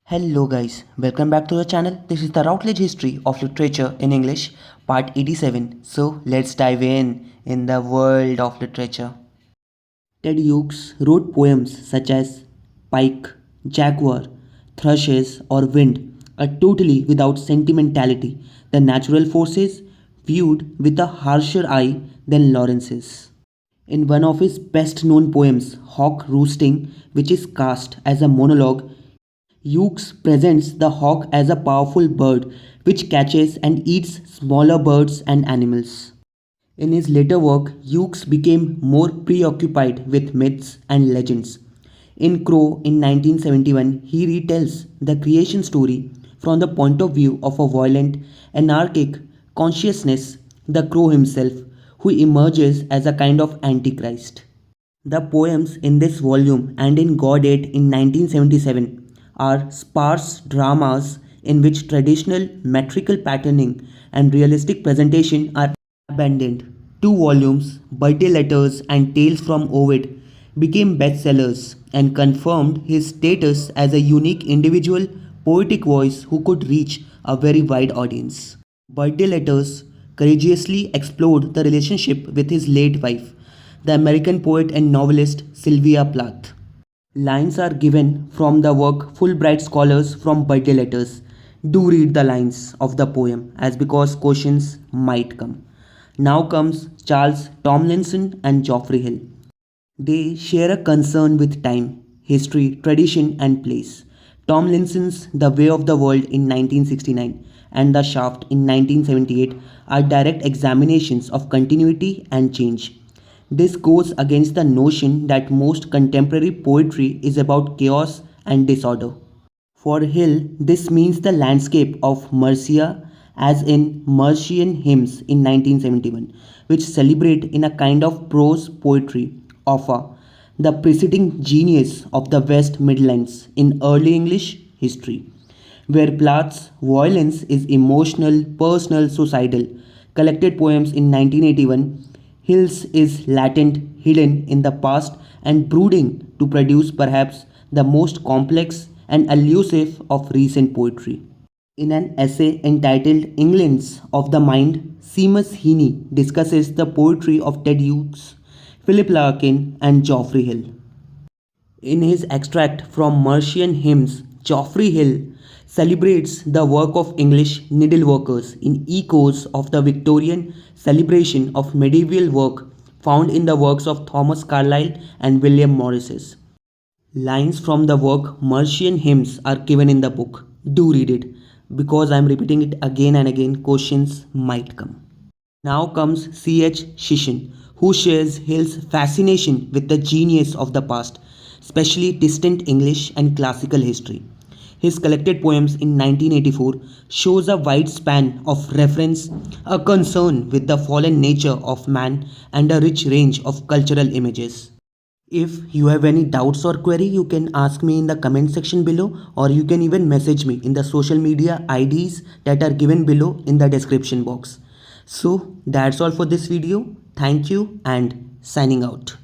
Hello guys, welcome back to the channel. This is the Routledge History of Literature in English, part 87. So let's dive in the world of literature. Ted Hughes wrote poems such as Pike, Jaguar, Thrushes or Wind are totally without sentimentality, the natural forces viewed with a harsher eye than Lawrence's. In one of his best known poems, Hawk Roosting, which is cast as a monologue, Hughes presents the hawk as a powerful bird which catches and eats smaller birds and animals. In his later work, Hughes became more preoccupied with myths and legends. In Crow in 1971, he retells the creation story from the point of view of a violent, anarchic consciousness, the crow himself, who emerges as a kind of antichrist. The poems in this volume and in God 8 in 1977 are sparse dramas in which traditional metrical patterning and realistic presentation are abandoned. Two volumes, Birthday Letters and Tales from Ovid, became bestsellers and confirmed his status as a unique individual poetic voice who could reach a very wide audience. Birthday Letters courageously explored the relationship with his late wife, the American poet and novelist Sylvia Plath. Lines are given from the work Fulbright Scholars from Birthday Letters. Do read the lines of the poem as because questions might come. Now comes Charles Tomlinson and Geoffrey Hill. They share a concern with time, history, tradition, and place. Tomlinson's The Way of the World in 1969 and The Shaft in 1978 are direct examinations of continuity and change. This goes against the notion that most contemporary poetry is about chaos and disorder. For Hill, this means the landscape of Mercia, as in Mercian hymns in 1971, which celebrate in a kind of prose poetry offer the preceding genius of the West Midlands in early English history, where Plath's violence is emotional, personal, suicidal. Collected poems in 1981, Hill's is latent, hidden in the past, and brooding to produce perhaps the most complex and elusive of recent poetry. In an essay entitled Englands of the Mind, Seamus Heaney discusses the poetry of Ted Hughes, Philip Larkin, and Geoffrey Hill. In his extract from Mercian hymns, Geoffrey Hill celebrates the work of English needleworkers in echoes of the Victorian celebration of medieval work found in the works of Thomas Carlyle and William Morris. Lines from the work Mercian hymns are given in the book. Do read it. Because I am repeating it again and again, questions might come. Now comes C.H. Sisson, who shares Hill's fascination with the genius of the past, especially distant English and classical history. His collected poems in 1984 shows a wide span of reference, a concern with the fallen nature of man, and a rich range of cultural images. If you have any doubts or query, you can ask me in the comment section below, or you can even message me in the social media IDs that are given below in the description box. So that's all for this video. Thank you and signing out.